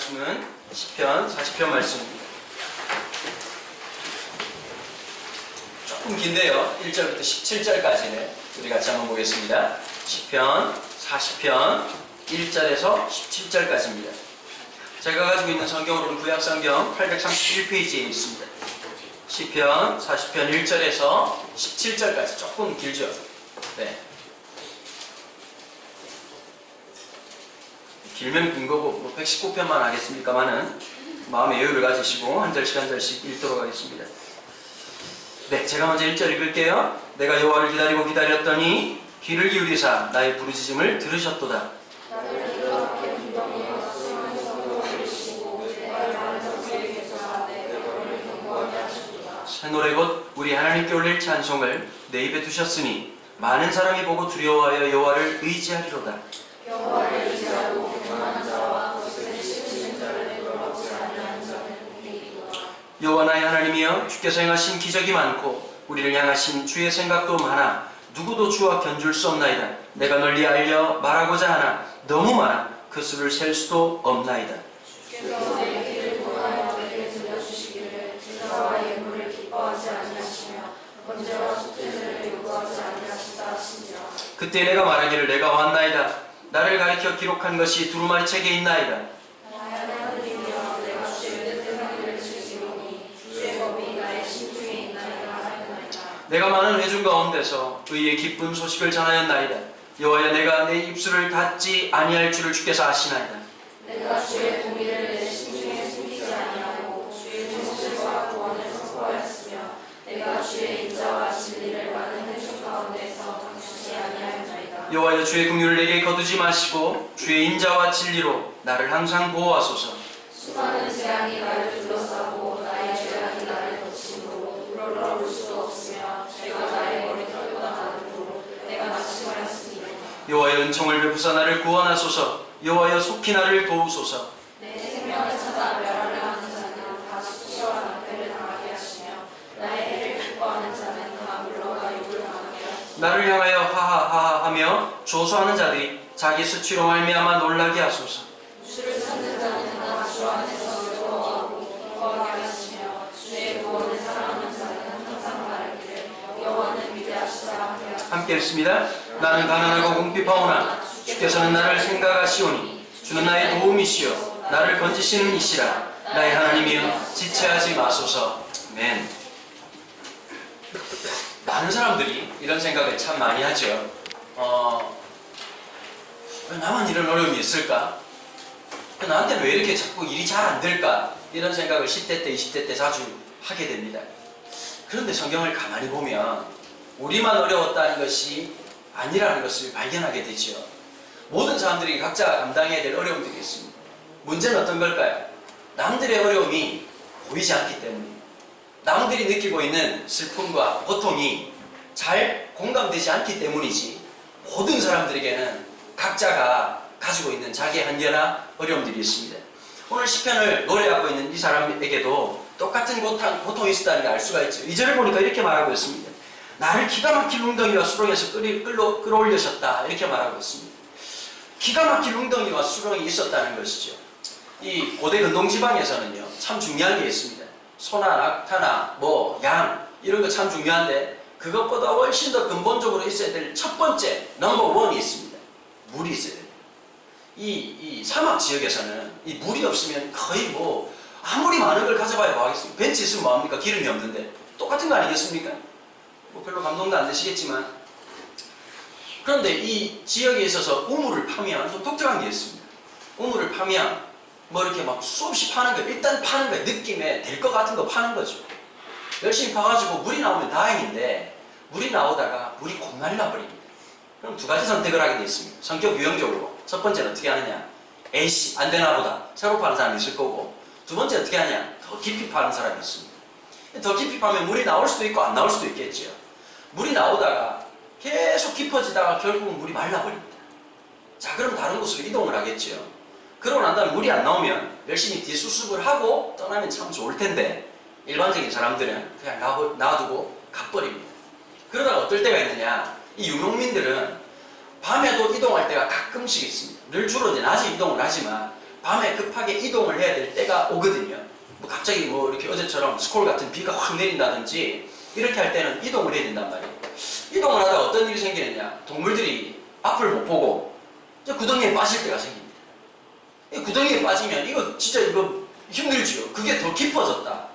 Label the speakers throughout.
Speaker 1: 말씀은 시편 40편 말씀입니다. 조금 긴데요. 1절부터 17절까지는 우리 같이 한번 보겠습니다. 시편 40편 1절에서 17절까지입니다. 제가 가지고 있는 성경으로는 구약성경 831페이지에 있습니다. 시편 40편 1절에서 17절까지 조금 길죠. 네. 길면 긴 거고 119편만 하겠습니까마는 마음의 여유를 가지시고 한 절씩 한 절씩 읽도록 하겠습니다. 네, 제가 먼저 1절 읽을게요. 내가 여호와를 기다리고 기다렸더니 귀를 기울이사 나의 부르짖음을 들으셨도다. 새 노래 곧 우리 하나님께 올릴 찬송을 내 입에 두셨으니 많은 사람이 보고 두려워하여 여호와를 의지하리로다. 여호와를 의지하고 교만한 자와 거짓을 씌우는 자를 내버려두지 아니하는 자는 복이니라. 여호와 나의 하나님이여, 주께서 행하신 기적이 많고 우리를 향하신 주의 생각도 많아 누구도 주와 견줄 수 없나이다. 내가 널리 알려 말하고자 하나 너무 많아 그 수를 셀 수도 없나이다. 주께서 내 길을 통하여 내게 들려주시기를 제사와 예물을 기뻐하지 아니하시며 번제와 속죄제를 요구하지 아니하시다 하시니라. 그때 내가 말하기를 내가 왔나이다. 나를 가리켜 기록한 것이 두루마리 책에 있나이다. 하나님이여, 내가 주의 뜻하기를 지키오니 주의 법이 나의 심중에 있나이다 하였나이다. 내가 많은 회중 가운데서 의의 기쁜 소식을 전하였나이다. 여호와여, 내가 내 입술을 닫지 아니할 줄을 주께서 아시나이다. 내가 주의 공의를 내 심중에 숨기지 아니하고 주의 진실과 구원을 선포하였으며 내가 주의 인자와 진리를 많은 회중 가운데서 감추지 아니하였나이다. 여호와여, 주의 긍휼을 내게 거두지 마시고 주의 인자와 진리로 나를 항상 보호하소서. 수많은 재앙이 나를 둘러싸고 나의 죄악이 나를 덮치므로 우러러 볼 수도 없으며 죄가 나의 머리털보다 많도록 내가 낙심하였으니. 여호와여, 은총을 베푸사 나를 구원하소서. 여호와여, 속히 나를 도우소서. 내 생명을 찾아 멸하려 하는 자는 다 수치와 낭패를 당하게 하시며 나의 해를 기뻐하는 자는 다 물러가 욕을 당하게 하시며 나를 향하여 하하하하 하며 조소하는 자들이 자기 수치로 말미암아 놀라게 하소서. 주를 찾는 자는 다 주 안에서 즐거워하고 기뻐하게 하시며 주의 구원을 사랑하는 자는 항상 말하기를 여호와는 위대하시다. 함께 읽습니다. 나는 가난하고 궁핍하오나 주께서는 나를 생각하시오니 주는 나의 도움이시여 나를 건지시는 이시라. 나의 하나님이여, 지체하지 마소서. 아멘. 많은 사람들이 이런 생각을 참 많이 하죠. 왜 나만 이런 어려움이 있을까? 나한테는 왜 이렇게 자꾸 일이 잘 안 될까? 이런 생각을 10대 때, 20대 때 자주 하게 됩니다. 그런데 성경을 가만히 보면 우리만 어려웠다는 것이 아니라는 것을 발견하게 되죠. 모든 사람들이 각자 감당해야 될 어려움들이 있습니다. 문제는 어떤 걸까요? 남들의 어려움이 보이지 않기 때문입니다. 남들이 느끼고 있는 슬픔과 고통이 잘 공감되지 않기 때문이지, 모든 사람들에게는 각자가 가지고 있는 자기의 한계나 어려움들이 있습니다. 오늘 시편을 노래하고 있는 이 사람에게도 똑같은 고통이 있었다는 걸 알 수가 있죠. 2절을 보니까 이렇게 말하고 있습니다. 나를 기가 막힌 웅덩이와 수렁에서 끌어올리셨다, 이렇게 말하고 있습니다. 기가 막힌 웅덩이와 수렁이 있었다는 것이죠. 이 고대 근동지방에서는요, 참 중요한 게 있습니다. 소나 낙타나 양 이런 거 참 중요한데, 그것보다 훨씬 더 근본적으로 있어야 될 첫 번째 넘버 1이 있습니다. 물이 있어야 됩니다. 이 사막 지역에서는 이 물이 없으면 거의 아무리 많은 걸 가져봐야 뭐 하겠습니까? 벤치 있으면 뭐합니까? 기름이 없는데. 똑같은 거 아니겠습니까? 별로 감동도 안 되시겠지만, 그런데 이 지역에 있어서 우물을 파면 좀 독특한 게 있습니다. 우물을 파면 이렇게 막 수없이 파는 거예요. 일단 파는 거예요. 느낌에 될 것 같은 거 파는 거죠. 열심히 파가지고 물이 나오면 다행인데, 물이 나오다가 물이 곧 말라버립니다. 그럼 두 가지 선택을 하게 되어 있습니다. 성격 유형적으로. 첫 번째는 어떻게 하느냐? 에이씨, 안 되나 보다. 새로 파는 사람이 있을 거고, 두 번째 어떻게 하냐? 더 깊이 파는 사람이 있습니다. 더 깊이 파면 물이 나올 수도 있고 안 나올 수도 있겠죠. 물이 나오다가 계속 깊어지다가 결국은 물이 말라버립니다. 자, 그럼 다른 곳으로 이동을 하겠죠. 그러고 난 다음에 물이 안 나오면 열심히 뒷수습을 하고 떠나면 참 좋을 텐데, 일반적인 사람들은 그냥 놔두고 가버립니다. 그러다가 어떨 때가 있느냐? 이 유목민들은 밤에도 이동할 때가 가끔씩 있습니다. 늘 주로 이제 낮에 이동을 하지만 밤에 급하게 이동을 해야 될 때가 오거든요. 뭐 갑자기 뭐 이렇게 어제처럼 스콜 같은 비가 확 내린다든지 이렇게 할 때는 이동을 해야 된단 말이에요. 이동을 하다가 어떤 일이 생기느냐, 동물들이 앞을 못 보고 이제 구덩이에 빠질 때가 생깁니다. 이 구덩이에 빠지면 이거 진짜 이거 힘들지요. 그게 더 깊어졌다.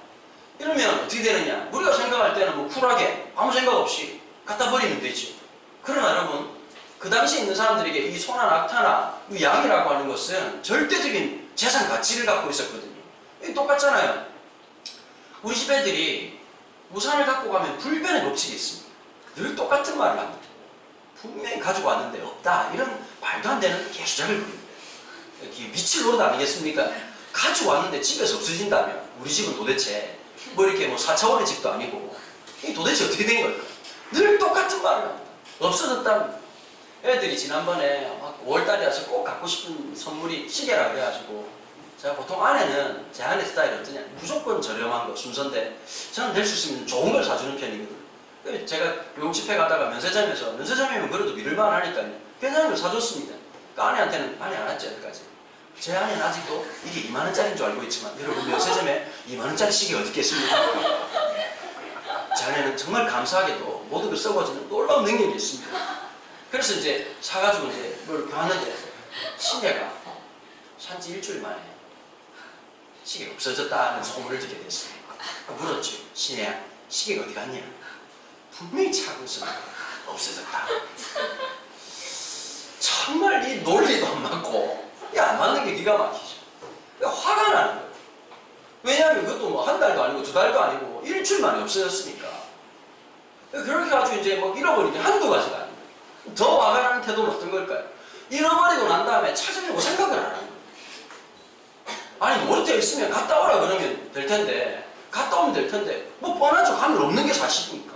Speaker 1: 이러면 어떻게 되느냐, 우리가 생각할 때는 뭐 쿨하게 아무 생각 없이 갖다 버리면 되죠. 그러나 여러분, 그 당시에 있는 사람들에게 이 소나 낙타나 이 양이라고 하는 것은 절대적인 재산 가치를 갖고 있었거든요. 이게 똑같잖아요. 우리 집 애들이 우산을 갖고 가면 불변의 법칙이 있습니다. 늘 똑같은 말을 합니다. 분명히 가지고 왔는데 없다. 이런 말도 안 되는 개수작을 부립니다. 이게 미칠 노릇 아니겠습니까? 가지고 왔는데 집에서 없어진다면 우리 집은 도대체 뭐 이렇게 뭐 4차원의 집도 아니고 이게 도대체 어떻게 된 걸까? 늘 똑같은 말을 합니다. 없어졌답니다. 애들이 지난번에 5월달이라서 꼭 갖고 싶은 선물이 시계라 그래가지고 제가 보통 아내는 제 아내 스타일이 어떠냐, 무조건 저렴한 거 순서인데 저는 낼 수 있으면 좋은 걸 사주는 편이거든요. 제가 외국 집회 가다가 면세점이면 그래도 믿을만 하니까요, 괜찮은 걸 사줬습니다. 그러니까 아내한테는 아내 안 왔죠. 여기까지. 제 아내는 아직도 이게 2만원짜리인 줄 알고 있지만 여러분, 면세점에 2만원짜리 시계 어디 있겠습니까? 제 아내는 정말 감사하게도 모든 걸 썩어지는 놀라운 능력이 있습니다. 그래서 이제 사가지고 이제 뭘 봤는데 시계가 산지 일주일 만에 시계가 없어졌다는 소문을 듣게 됐습니다. 물었죠. 시내야, 시계가 어디 갔냐? 분명히 차고 있었는데 없어졌다. 정말 이 논리도 안 맞고 이게 안 맞는 게 기가 막히죠. 화가 나는 거예요. 왜냐하면 그것도 뭐 한 달도 아니고 두 달도 아니고 일주일 만에 없어졌으니까. 그렇게 해가지고 이제 뭐 잃어버린 게 한두 가지가 아니에요. 더 화가 나는 태도는 어떤 걸까요? 잃어버리고 난 다음에 찾으려고 생각을 안 하는 거예요. 아니, 모르테 있으면 갔다 오라 그러면 될 텐데, 갔다 오면 될 텐데, 뭐 뻔하죠. 가면 없는 게 사실이니까.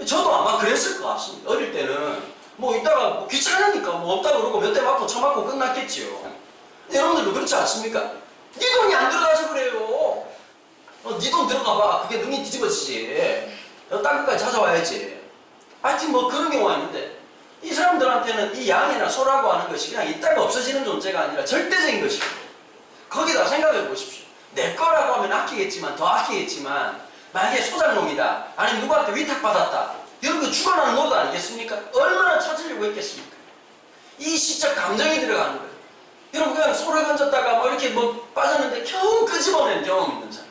Speaker 1: 저도 아마 그랬을 것 같습니다. 어릴 때는 뭐 이따가 뭐 귀찮으니까 뭐 없다 그러고 몇 대 맞고 쳐맞고 끝났겠지요. 여러분들도 그렇지 않습니까? 네 돈이 안 들어가서 그래요. 네 돈 들어가봐. 그게 눈이 뒤집어지지. 딴 것까지 찾아와야지. 하여튼 뭐 그런 경우가 있는데, 이 사람들한테는 이 양이나 소라고 하는 것이 그냥 이따가 없어지는 존재가 아니라 절대적인 것이고, 거기다 생각해 보십시오. 내 거라고 하면 아끼겠지만, 더 아끼겠지만, 만약에 소장농이다, 아니면 누구한테 위탁받았다, 이런 거 죽어나는 노릇 아니겠습니까? 얼마나 찾으려고 했겠습니까? 이 시적 감정이 들어가는 거예요. 여러분, 그냥 소를 던졌다가 뭐 이렇게 뭐 빠졌는데 겨우 끄집어낸 경험 있는 사람.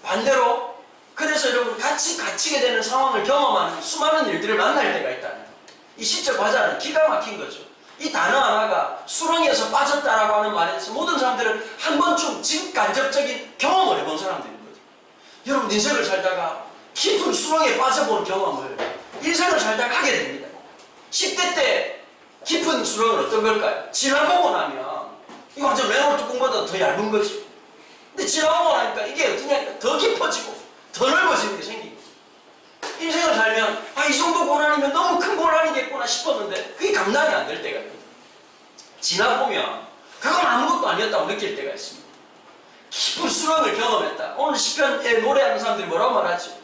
Speaker 1: 반대로, 그래서 여러분 같이 갇히게 되는 상황을 경험하는 수많은 일들을 만날 때가 있다는 거예요. 이 시적 과자는 기가 막힌 거죠. 이 단어 하나가 수렁에서 빠졌다라고 하는 말에서 모든 사람들은 한 번쯤 직간접적인 경험을 해본 사람들인 거죠. 여러분, 인생을 살다가 깊은 수렁에 빠져본 경험을 인생을 살다가 하게 됩니다. 10대 때 깊은 수렁은 어떤 걸까요? 지나보고 나면 이거 완전 맨홀 뚜껑보다 더 얇은 거지. 근데 지나보고 나니까 이게 어떠냐, 더 깊어지고 더 넓어지는 게 생기고, 인생을 살면 이 정도 고난이면 너무 큰 고난이겠구나 싶었는데 그게 감당이 안 될 때가 있거든요. 지나보면 그건 아무것도 아니었다고 느낄 때가 있습니다. 깊은 수렁을 경험했다. 오늘 시편에 노래하는 사람들이 뭐라고 말하지?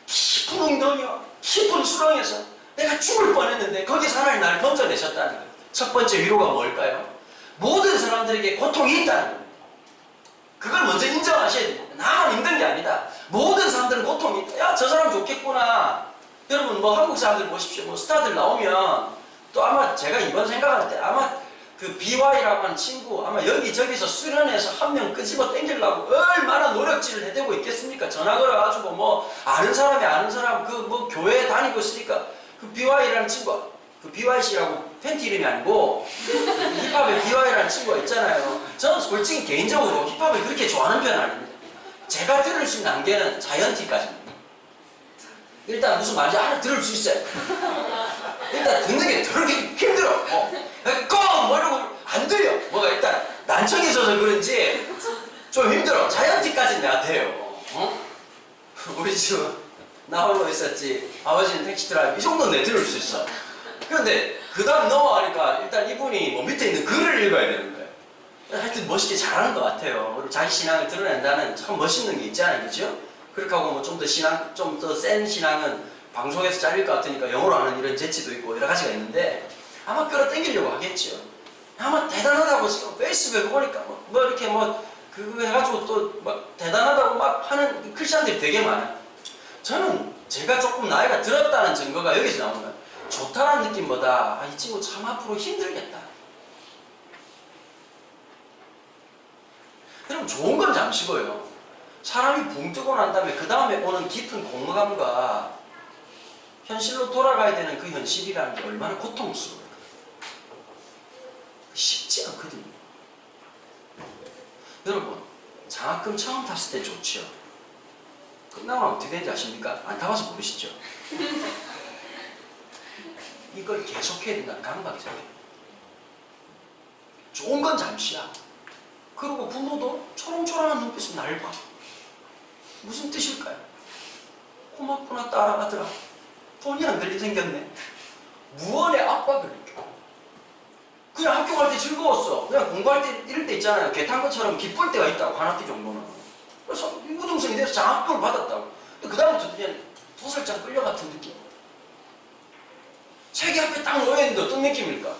Speaker 1: 깊은 웅덩이와 깊은 수렁에서 내가 죽을 뻔했는데 거기서 하나님 나를 건져내셨다는 거예요. 첫 번째 위로가 뭘까요? 모든 사람들에게 고통이 있다는 겁니다. 그걸 먼저 인정하셔야 됩니다. 나만 힘든 게 아니다. 모든 사람들은 고통이 있다. 야, 저 사람 좋겠구나. 여러분, 뭐 한국 사람들 보십시오. 뭐 스타들 나오면 또 아마 제가 이번 생각할 때 아마 그 BY라고 하는 친구 아마 여기저기서 수련해서 한 명 끄집어 땡기려고 얼마나 노력질을 해대고 있겠습니까? 전화 걸어가지고 뭐 아는 사람이 아는 사람 그 뭐 교회에 다니고 있으니까 그 BY라는 친구, 그 BYC라고 팬티 이름이 아니고 힙합의 BY라는 친구가 있잖아요. 저는 솔직히 개인적으로 힙합을 그렇게 좋아하는 편은 아닙니다. 제가 들을 수 있는 한계는 자이언티까지입니다. 일단 무슨 말인지 알아들을 수 있어요. 일단 듣는 게 더럽게 힘들어. 뭐 이러고 안 들려. 뭐가 일단 난청이 있어서 그런지 좀 힘들어. 자이언티까지는 내가 돼요. 우리 집은 나 홀로 있었지, 아버지는 택시 드라이브, 이 정도는 내 들을 수 있어. 그런데 그 다음 넘어가니까 일단 이분이 뭐 밑에 있는 글을 읽어야 되는 거예요. 하여튼 멋있게 잘하는 것 같아요. 그리고 자기 신앙을 드러낸다는 참 멋있는 게 있잖아요. 그죠? 그렇게 하고 뭐 좀 더 신앙, 좀 더 센 신앙은 방송에서 잘릴 것 같으니까 영어로 하는 이런 재치도 있고 여러 가지가 있는데 아마 끌어당기려고 하겠죠. 아마 대단하다고 지금 페이스북에 보니까 뭐 이렇게 그거 해가지고 또 막 대단하다고 막 하는 크리스찬들이 되게 많아요. 저는 제가 조금 나이가 들었다는 증거가 여기서 나오는 거예요. 좋다는 느낌보다 이 친구 참 앞으로 힘들겠다. 그럼 좋은 건 잠시고요. 사람이 붕 뜨고 난 다음에 그 다음에 오는 깊은 공허감과 현실로 돌아가야 되는 그 현실이라는 게 얼마나 고통스러워요. 쉽지 않거든요. 여러분, 장학금 처음 탔을 때 좋죠. 끝나고 나면 어떻게 되는지 아십니까? 안 타봐서 모르시죠? 이걸 계속해야 된다는 강박이잖아요. 좋은 건 잠시야. 그리고 부모도 초롱초롱한 눈빛으로 나를 봐. 무슨 뜻일까요? 고맙구나 따라가더라. 돈이 안 들리 생겼네. 무언의 압박을 느껴. 그냥 학교 갈 때 즐거웠어. 그냥 공부할 때 이럴 때 있잖아요. 개 탄 것처럼 기쁠 때가 있다고. 하나띠 정도는. 그래서 우등생이 돼서 장학금을 받았다고. 근데 그 다음부터 그냥 도살장 끌려같은 느낌. 책이 앞에 딱 놓여있는데 어떤 느낌일까?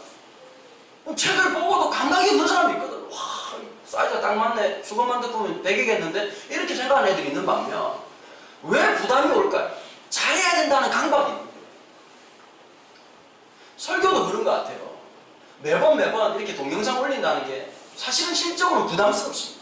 Speaker 1: 책을 보고도 감각이 없는 사람이 있거든. 와, 사이즈가 딱 맞네. 수건만 덮으면 100이겠는데? 이렇게 생각하는 애들이 있는 반면 왜 부담이 올까요? 잘해야 된다는 강박이 있는 거예요. 설교도 그런 것 같아요. 매번 이렇게 동영상 올린다는 게 사실은 실적으로 부담스럽습니다.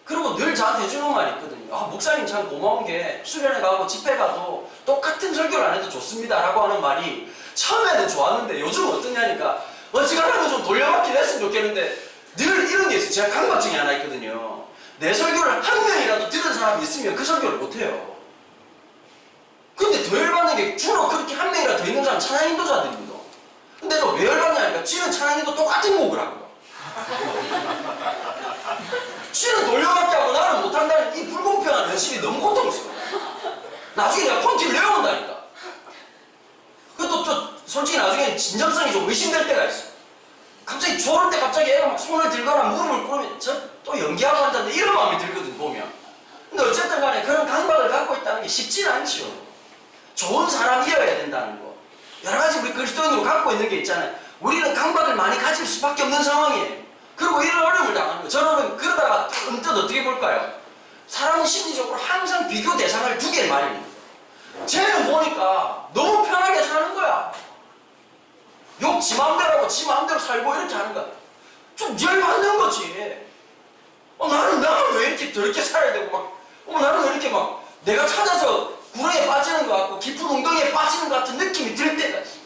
Speaker 1: 그리고 늘 저한테 해주는 말이 있거든요. 목사님 참 고마운 게 수련회 가고 집회 가도 똑같은 설교를 안 해도 좋습니다 라고 하는 말이 처음에는 좋았는데 요즘은 어떠냐니까 어지간하면 좀 돌려받긴 했으면 좋겠는데 늘 이런 게 있어요. 제가 강박증이 하나 있거든요. 내 설교를 한 명이라도 들은 사람이 있으면 그 설교를 못해요. 근데 더 열받는 게 주로 그렇게 한 명이라도 더 있는 사람은 찬양 인도자들입니다. 근데 너 왜 열받냐니까 쥐는 찬양 인도 똑같은 곡을 하고 쥐는 돌려받기 하고 나는 못한다는 이 불공평한 현실이 너무 고통스러워. 나중에 내가 콘티를 내려온다니까. 그것도 솔직히 나중에 진정성이 좀 의심될 때가 있어. 갑자기 졸을 때 갑자기 애가 막 손을 들거나 무릎을 꿇으면 저 또 연기하고 앉았는데 이런 마음이 들거든 보면. 근데 어쨌든 간에 그런 강박을 갖고 있다는 게 쉽지는 않죠. 좋은 사람이어야 된다는 거. 여러 가지 우리 그리스도인으로 갖고 있는 게 있잖아요. 우리는 강박을 많이 가질 수밖에 없는 상황이에요. 그리고 이런 어려움을 당하는 거예요. 저는 그러다가 언뜻 어떻게 볼까요? 사람은 심리적으로 항상 비교 대상을 두게 마련입니다. 쟤는 보니까 너무 편하게 사는 거야. 욕 지 마음대로 하고 지 마음대로 살고 이렇게 하는 거야. 좀 열받는 거지. 나는 왜 이렇게 더럽게 살아야 되고 나는 왜 이렇게 내가 찾아서 구렁이에 빠지는 것 같고 깊은 웅덩이에 빠지는 것 같은 느낌이 들 때가 있어.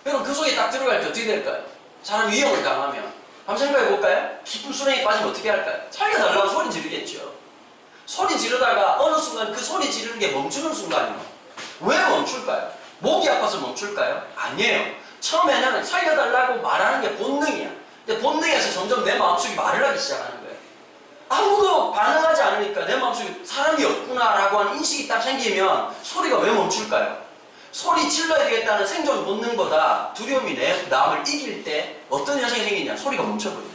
Speaker 1: 여러분 그 속에 딱 들어갈 때 어떻게 될까요? 사람이 위험을 당하면 한번 생각해 볼까요? 깊은 수렁에 빠지면 어떻게 할까요? 살려달라고 소리 지르겠죠. 소리 지르다가 어느 순간 그 소리 지르는 게 멈추는 순간이에요. 왜 멈출까요? 목이 아파서 멈출까요? 아니에요. 처음에는 살려달라고 말하는 게 본능이야. 근데 본능에서 점점 내 마음속이 말을 하기 시작하는 거예요. 아무도 반응하지 않으니까 내 마음속에 사람이 없구나라고 하는 인식이 딱 생기면 소리가 왜 멈출까요? 소리 질러야 되겠다는 생존 본능보다 두려움이 내 마음을 이길 때 어떤 현상이 생기냐? 소리가 멈춰버려요.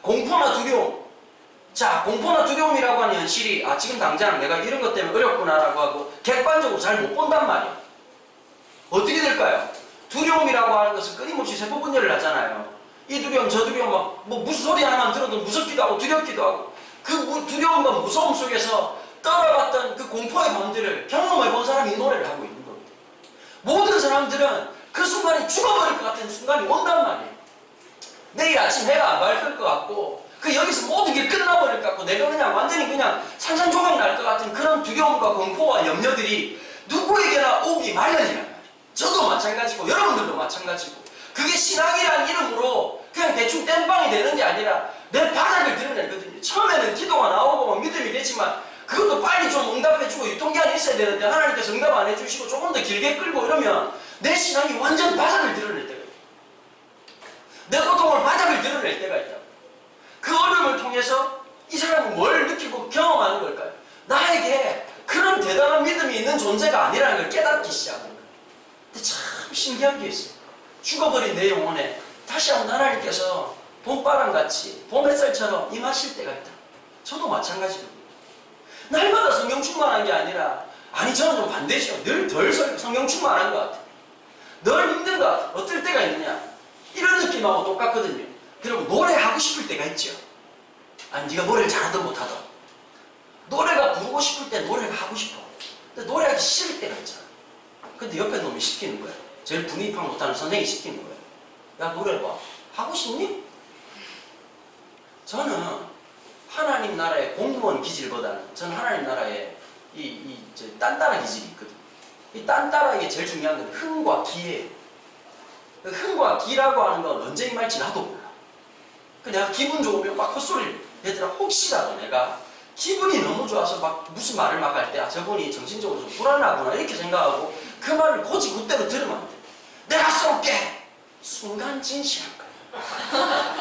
Speaker 1: 공포나 두려움. 자, 공포나 두려움이라고 하는 현실이 지금 당장 내가 이런 것 때문에 어렵구나라고 하고 객관적으로 잘 못 본단 말이에요. 어떻게 될까요? 두려움이라고 하는 것은 끊임없이 세포 분열을 하잖아요. 이 두려움 저 두려움 무슨 소리 하나만 들어도 무섭기도 하고 두렵기도 하고 그 두려움과 무서움 속에서 떨어봤던 그 공포의 밤들을 경험해본 사람이 이 노래를 하고 있는 겁니다. 모든 사람들은 그 순간이 죽어버릴 것 같은 순간이 온단 말이에요. 내일 아침 해가 안 밝을 것 같고 여기서 모든 게 끝나버릴 것 같고 내가 그냥 완전히 그냥 산산조각이 날 것 같은 그런 두려움과 공포와 염려들이 누구에게나 오기 마련이란 말이에요. 저도 마찬가지고 여러분들도 마찬가지고 그게 신앙이라는 이름으로 그냥 대충 땜빵이 되는 게 아니라 내 바닥을 드러내거든요. 처음에는 기도가 나오고 믿음이 되지만 그것도 빨리 좀 응답해주고 유통기한이 있어야 되는데 하나님께서 응답 안 해주시고 조금 더 길게 끌고 이러면 내 신앙이 완전 바닥을 드러낼 때가 있다. 내 고통을 바닥을 드러낼 때가 있다. 그 어려움을 통해서 이 사람은 뭘 느끼고 경험하는 걸까요? 나에게 그런 대단한 믿음이 있는 존재가 아니라는 걸 깨닫기 시작하는 거예요. 근데 참 신기한 게 있어요. 죽어버린 내 영혼에 다시 한번 하나님께서 봄바람같이 봄 햇살처럼 임하실 때가 있다. 저도 마찬가지입니다. 날마다 성령 충만한 게 아니라 저는 좀 반대죠. 늘 덜 성령 충만한 것 같아요. 늘 힘든가? 어떨 때가 있느냐? 이런 느낌하고 똑같거든요. 그리고 노래하고 싶을 때가 있죠. 아니 네가 노래를 잘하든 못하든 노래가 부르고 싶을 때 노래가 하고 싶어. 근데 노래하기 싫을 때가 있잖아. 근데 옆에 놈이 시키는 거야. 제일 분위기 파악 못하는 선생님이 시키는 거야. 야 노래 봐. 하고 싶니? 저는 하나님 나라의 공무원 기질보다는 저는 하나님 나라의 딴따라 기질이 있거든요. 이 딴따라에게 제일 중요한 건 흥과 기예요. 그 흥과 기라고 하는 건 언제 임할지 나도 몰라. 내가 기분 좋으면 막 헛소리를 얘들아 혹시라도 내가 기분이 너무 좋아서 막 무슨 말을 막 할 때 아 저분이 정신적으로 좀 불안하구나 이렇게 생각하고 그 말을 고지 그대로 들으면 안 돼. 내가 쏠게! 순간 진실한 거야.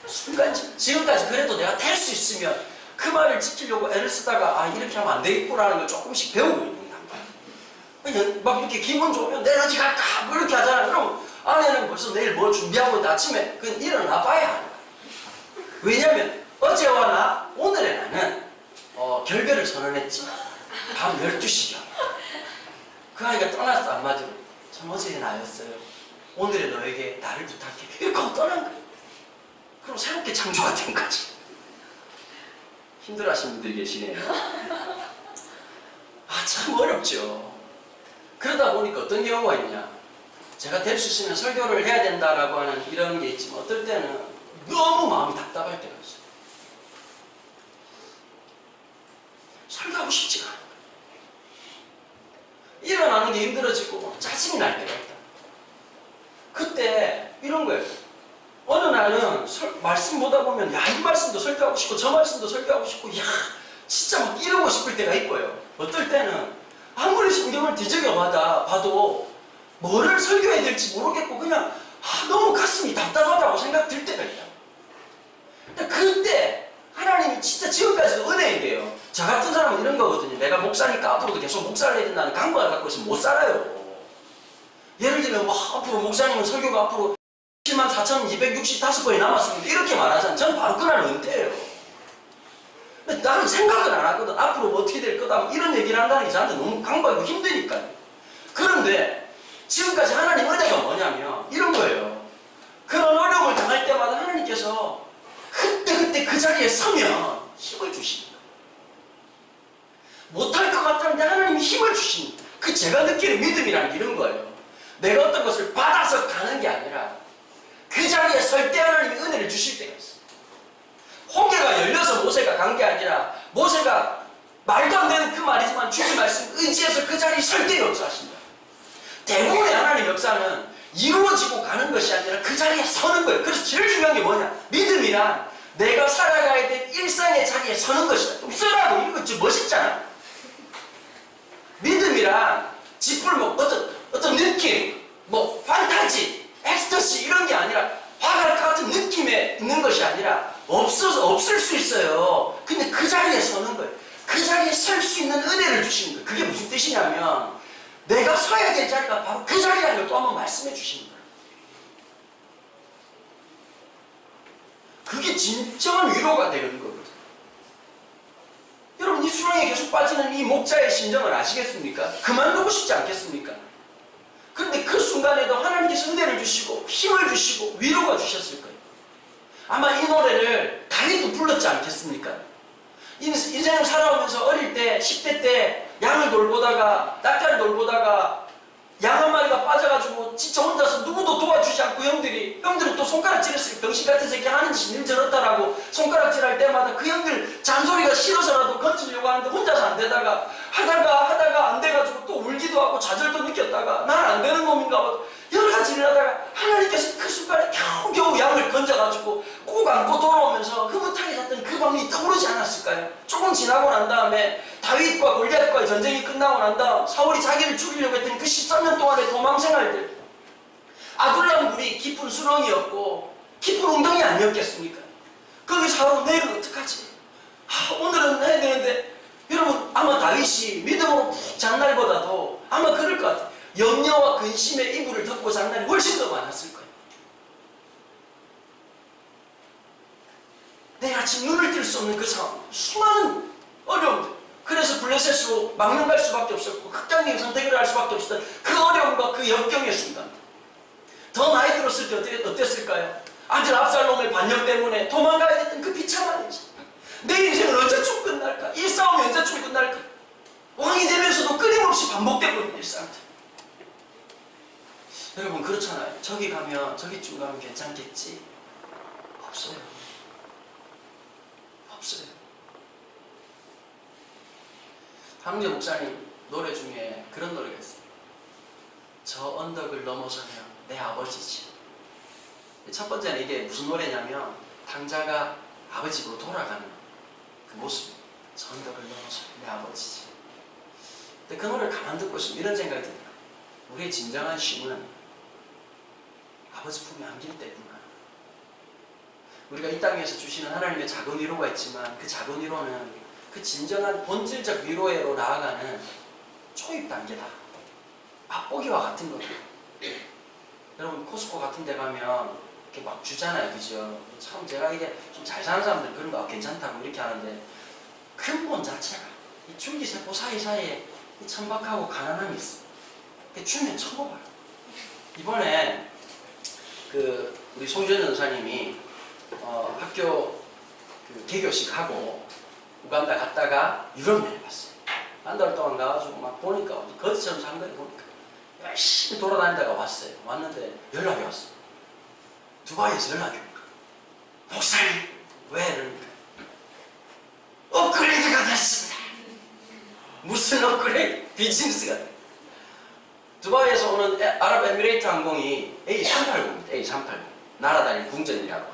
Speaker 1: 순간 지금까지 그래도 내가 될 수 있으면 그 말을 지키려고 애를 쓰다가 아 이렇게 하면 안 되겠구나라는 걸 조금씩 배우고 있는 거야. 막 이렇게 기분 좋으면 내일 어디 갈까? 뭐 이렇게 하잖아. 그럼 아내는 벌써 내일 뭘 준비하고 있는데 아침에 그건 일어나 봐야 하는 거야. 왜냐면 어제와 나 오늘의 나는 결별을 선언했지. 밤 12시경 그 아이가 떠났어. 한마디로 참 어제의 나였어요. 오늘의 너에게 나를 부탁해. 이렇게 하고 떠난 거야. 그럼 새롭게 창조가 된 거지. 힘들어하시는 분들이 계시네요. 아 참 어렵죠. 그러다 보니까 어떤 경우가 있냐. 제가 될 수 있으면 설교를 해야 된다라고 하는 이런 게 있지만 어떨 때는 너무 마음이 답답할 때가 있어요. 설교하고 싶지가 않아요. 일어나는 게 힘들어지고 짜증이 날 때가 있다. 그때 이런 거예요. 어느 날은 말씀 보다 보면 야 이 말씀도 설교하고 싶고 저 말씀도 설교하고 싶고 야 진짜 막 이러고 싶을 때가 있고요. 어떨 때는 아무리 성경을 뒤적여 봐도 뭐를 설교해야 될지 모르겠고 그냥 너무 가슴이 답답하다고 생각 들 때가 있다. 근데 그때 하나님이 진짜 지금까지도 은혜인데요. 저 같은 사람은 이런 거거든요. 내가 목사니까 앞으로도 계속 목사를 해야 된다는 강박을 갖고 있으면 못 살아요. 예를 들면 뭐 앞으로 목사님은 설교가 앞으로 74,265번이 남았습니다. 이렇게 말하잖아요. 저는 바로 그날 은퇴해요. 근데 나는 생각을 안 하거든. 앞으로 뭐 어떻게 될 거다. 이런 얘기를 한다는 게 저한테 너무 강박이고 힘드니까요. 그런데 지금까지 하나님 은혜가 뭐냐면 이런 거예요. 그런 어려움을 당할 때마다 하나님께서 그때 그 자리에 서면 힘을 주십니다. 못할 것 같았는데 하나님이 힘을 주십니다. 그 제가 느끼는 믿음이라는 게 이런 거예요. 내가 어떤 것을 받아서 가는 게 아니라 그 자리에 설 때 하나님이 은혜를 주실 때가 있어요. 홍해가 열려서 모세가 간 게 아니라 모세가 말도 안 되는 그 말이지만 주님 말씀 의지해서 그 자리에 설 때 역사하신다. 대부분의 하나님 역사는 이루어지고 가는 것이 아니라 그 자리에 서는 거예요. 그래서 제일 중요한 게 뭐냐? 믿음이란 내가 살아가야 될 일상의 자리에 서는 것이다. 좀 쓰라고 이거 좀 멋있잖아. 믿음이란 지풀목 어떤 느낌, 뭐 판타지, 엑스터시 이런 게 아니라 화갈 같은 느낌에 있는 것이 아니라 없을 수 있어요. 근데 그 자리에 서는 거예요. 그 자리에 설 수 있는 은혜를 주시는 거예요. 그게 무슨 뜻이냐면 내가 서야 될 자리가 바로 그 자리라는 걸 또 한번 말씀해 주시는 거예요. 그게 진정한 위로가 되는 거거든요. 여러분 이 수렁에 계속 빠지는 이 목자의 심정을 아시겠습니까? 그만두고 싶지 않겠습니까? 그런데 그 순간에도 하나님께서 은혜를 주시고 힘을 주시고 위로가 주셨을 거예요. 아마 이 노래를 다윗도 불렀지 않겠습니까? 인생을 살아오면서 어릴 때 10대 때 양을 돌보다가 낙타를 돌보다가 양 한 마리가 빠져가지고 진짜 혼자서 누구도 도와주지 않고 형들은 또 손가락질했어요. 병신 같은 새끼 하는 짓 일 저렇다라고 손가락질할 때마다 그 형들 잔소리가 싫어서라도 건지려고 하는데 혼자서 안 되다가 하다가 안 돼가지고 또 울기도 하고 좌절도 느꼈다가 난 안 되는 놈인가 봐 여러 가지 일을 하다가 하나님께서 그 순간에 겨우겨우 양을 건져가지고 꼭 안고 돌아오면서 흐뭇하게 잤던 그 밤이 떠오르지 않았을까요? 조금 지나고 난 다음에 다윗과 골리앗과의 전쟁이 끝나고 난 다음 사울이 자기를 죽이려고 했던 그 13년 동안의 도망생활들 아둘람 물이 깊은 수렁이었고 깊은 웅덩이 아니었겠습니까? 거기 사울 내일은 어떡하지? 오늘은 해야 되는데 여러분 아마 다윗이 믿음으로 푹 잔 날보다도 아마 그럴 것 같아요. 염려와 근심의 이불을 덮고 잔 날이 훨씬 더 많았을 거예요. 내일 아침 눈을 뜰 수 없는 그 상황, 수많은 어려움들,
Speaker 2: 그래서 블레셋으로 막는 갈 수밖에 없었고 극단적인 선택을 할 수밖에 없었던 그 어려움과 그 역경의 순간. 더 나이 들었을 때 어땠을까요? 아들 압살롬의 반역 때문에 도망가야 됐던 그 비참한 인생. 내 인생은 언제쯤 끝날까? 이 싸움이 언제쯤 끝날까? 왕이 되면서도 끊임없이 반복되고 있는 일상들. 여러분 그렇잖아요. 저기쯤 가면 괜찮겠지? 없어요. 없어요. 황제 목사님 노래 중에 그런 노래가 있어요. 저 언덕을 넘어서면 내 아버지지. 첫 번째는 이게 무슨 노래냐면 당자가 아버지 집으로 돌아가는 그 모습. 저 언덕을 넘어서면 내 아버지지. 근데 그 노래를 가만 듣고 있으면 이런 생각이 듭니다. 우리의 진정한 쉼은 아버지 품에 안길 때구나. 우리가 이 땅에서 주시는 하나님의 작은 위로가 있지만 그 작은 위로는 그 진정한 본질적 위로로 나아가는 초입 단계다. 맛보기와 같은 거예요. 여러분 코스코 같은 데 가면 이렇게 막 주잖아요. 그죠? 참 제가 이게 좀 잘 사는 사람들 그런 거 괜찮다고 이렇게 하는데 근본 자체가 이 줄기세포 사이사이에 이 천박하고 가난함이 있어. 주면 쳐먹어요. 이번에 그 우리 송전 전사님이 학교 그 개교식 하고 우간다 갔다가 유럽 내려갔어요. 한 달 동안 가가지고 막 보니까 거지처럼 산 거예요. 보니까 열심히 돌아다니다가 왔어요. 왔는데 연락이 왔어. 두바이에서 연락이 온 거야. 목사님 왜 이러니까 업그레이드가 됐습니다. 무슨 업그레이드? 비즈니스가 돼. 두바이에서 오는 아랍에미레이트 항공이 A380입니다. A380 날아다니는 궁전이라고.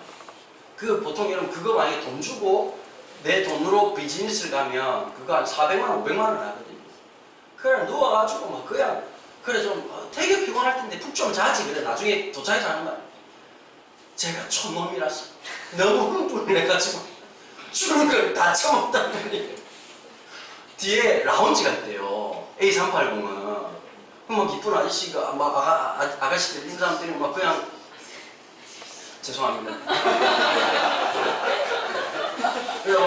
Speaker 2: 그 보통 여러분 그거 만약에 돈 주고 내 돈으로 비즈니스를 가면 그거 한 400만 원, 500만 원 하거든요. 그래 누워가지고 막 그냥 그래 좀 되게 피곤할 텐데 푹 좀 자지. 그래 나중에 도착해서 하는 거야. 제가 촌놈이라서 너무 흥분을 해가지고 주는 걸 다 처먹다 보니 뒤에 라운지가 있대요. A380은. 막 이쁜 아저씨가 막 아가씨들 있는 사람들이 막 그냥 죄송합니다. 그래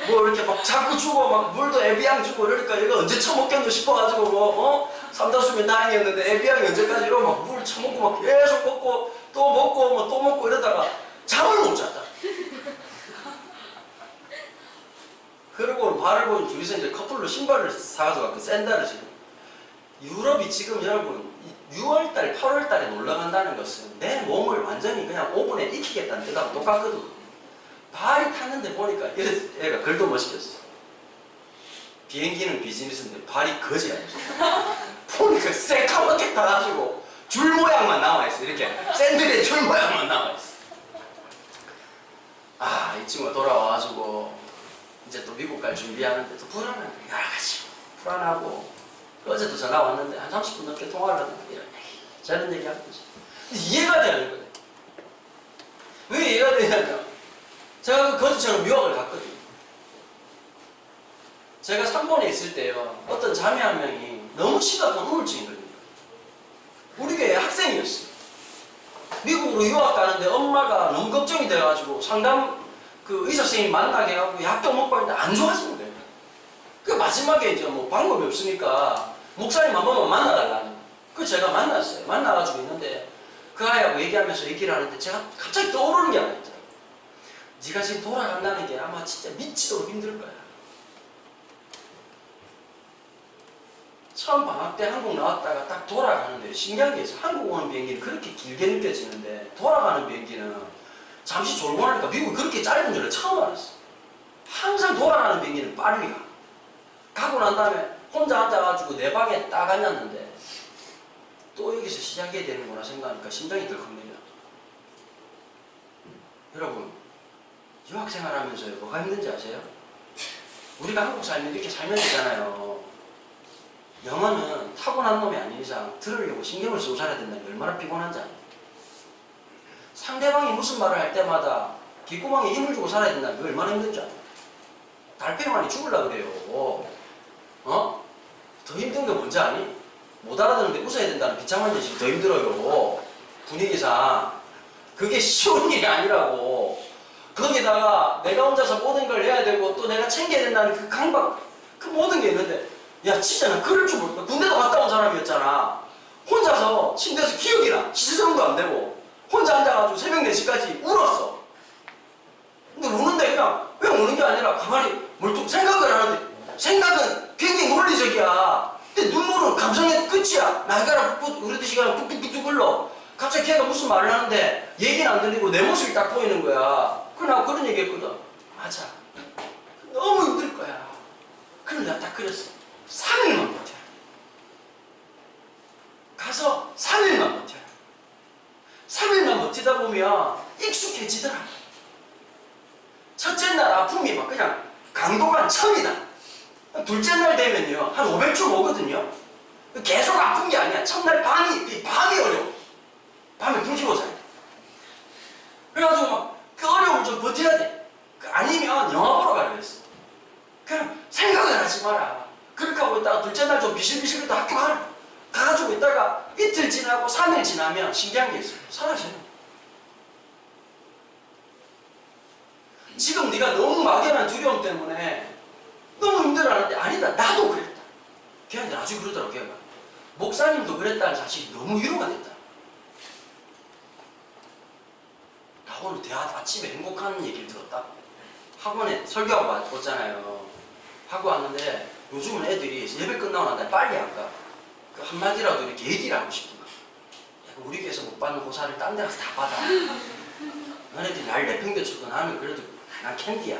Speaker 2: 뭐 이렇게 막 자꾸 주고 막 물도 에비앙 주고 이러니까 얘가 언제 처먹겠노 싶어가지고 뭐 삼다수면 다행이었는데 에비앙이 언제까지 이러고 막 물 처먹고 막 계속 먹고 또 먹고 뭐 또 먹고 이러다가 잠을 못 잤다. 그리고 발을 보니 둘이서 이제 커플로 신발을 사가지고 그 샌들을 신고. 유럽이 지금 여러분 6월달, 8월달에 놀러간다는 것은 내 몸을 완전히 그냥 오븐에 익히겠다는 뜻하고 똑같거든. 발이 탔는데 보니까 얘가 글도 멋있겠어. 비행기는 비즈니스인데 발이 거지 아니었어. 보니까 새까맣게 타가지고 줄 모양만 남아있어. 이렇게 샌들의 줄 모양만 남아있어. 아, 이 친구가 돌아와가지고 이제 또 미국 갈 준비하는데 또 불안한 거야. 여러 가지 불안하고 어제도 전화 왔는데 한 30분 넘게 통화를 하는데 이런 얘기 저런 얘기 하는 거지. 이해가 되는 거예요. 왜 이해가 되냐면 제가 그 거지처럼 유학을 갔거든요. 제가 3번에 있을 때요 어떤 자매 한 명이 너무 심각한 우울증인 거예요. 우리 교회 학생이었어요. 미국으로 유학 가는데 엄마가 너무 걱정이 돼가지고 상담 그 의사 선생님 만나게 해가지고 약도 먹고 있는데 안 좋아지는 거예요. 그 마지막에 이제 뭐 방법이 없으니까 목사님 한 번만 만나달라는 거예요. 그 제가 만났어요. 만나가지고 있는데 그 아이하고 얘기하면서 얘기를 하는데 제가 갑자기 떠오르는 게 하나 있더라고요. 네가 지금 돌아간다는 게 아마 진짜 미치도록 힘들 거야. 처음 방학 때 한국 나왔다가 딱 돌아가는데 신기한 게 있어요. 한국 오는 비행기는 그렇게 길게 느껴지는데 돌아가는 비행기는 잠시 졸고 나니까 미국이 그렇게 짧은 줄을 처음 알았어. 항상 돌아가는 비행기는 빨리 가. 가고 난 다음에 혼자 앉아가지고 내 방에 딱 앉았는데 또 여기서 시작해야 되는구나 생각하니까 심장이 덜컥내려. 여러분 유학생활 하면서 뭐가 힘든지 아세요? 우리가 한국 살면 이렇게 살면 되잖아요. 영어는 타고난 놈이 아닌 이상 들으려고 신경을 쓰고 살아야 된다는 게 얼마나 피곤한지 아니에요? 상대방이 무슨 말을 할 때마다 귓구멍에 힘을 주고 살아야 된다는 게 얼마나 힘든지 아니에요? 달팽이만이 죽으려고 그래요. 더 힘든 게 뭔지 아니? 못 알아듣는데 웃어야 된다는 비참한 짓이 더 힘들어요. 분위기상. 그게 쉬운 일이 아니라고. 거기다가 내가 혼자서 모든 걸 해야 되고 또 내가 챙겨야 된다는 그 강박. 그 모든 게 있는데, 야 진짜 나 그럴 줄 모르겠다. 군대도 갔다 온 사람이었잖아. 혼자서 침대에서 기억이 나. 시스름도 안 되고 혼자 앉아가지고 새벽 4시까지 울었어. 근데 우는데 그냥 왜 우는 게 아니라 가만히 멀뚱 생각을 하는데, 생각은 굉장히 논리적이야. 근데 눈물은 감정의 끝이야. 날가락 우르듯이 그냥 뚝뚝뚝뚝 흘러. 갑자기 걔가 무슨 말을 하는데 얘기는 안 들리고 내 모습이 딱 보이는 거야. 그래 나 그런 얘기 했거든. 맞아. 너무 힘들 거야. 그런데 내가 딱 그랬어. 3일만 버텨. 가서 3일만 버텨. 3일만 버티다 보면 익숙해지더라. 첫째 날 아픔이 막 그냥 강도가 1000이다. 둘째 날 되면요 한 500초 오거든요. 계속 아픈 게 아니야. 첫날 밤이 어려워. 밤에 불 켜고 자야 돼. 그래가지고 막 그 어려움을 좀 버텨야 돼. 아니면 영화 보러 가려고 했어. 그냥 생각을 하지 마라. 그렇게 하고 있다가 둘째 날 좀 비실비실 거리다 학교 가라. 가가지고 있다가 이틀 지나고 3일 지나면 신기한 게 있어요. 사라져요. 지금 네가 너무 막연한 두려움 때문에 너무 힘들어하는데, 아니다. 나도 그랬다. 걔한테 나중에 그러더라고. 걔가 목사님도 그랬다는 사실이 너무 위로가 됐다. 나 오늘 아침에 행복한 얘기를 들었다. 학원에 설교하고 왔잖아요. 하고 왔는데 요즘은 애들이 예배 끝나고 난 다음에 빨리 안 가. 그 한마디라도 이렇게 얘기를 하고 싶은 거야. 우리 교회에서 못 받는 호사를 딴 데 가서 다 받아. 너네들이 날 내팽개쳐도 나는 그래도 난 캔디야.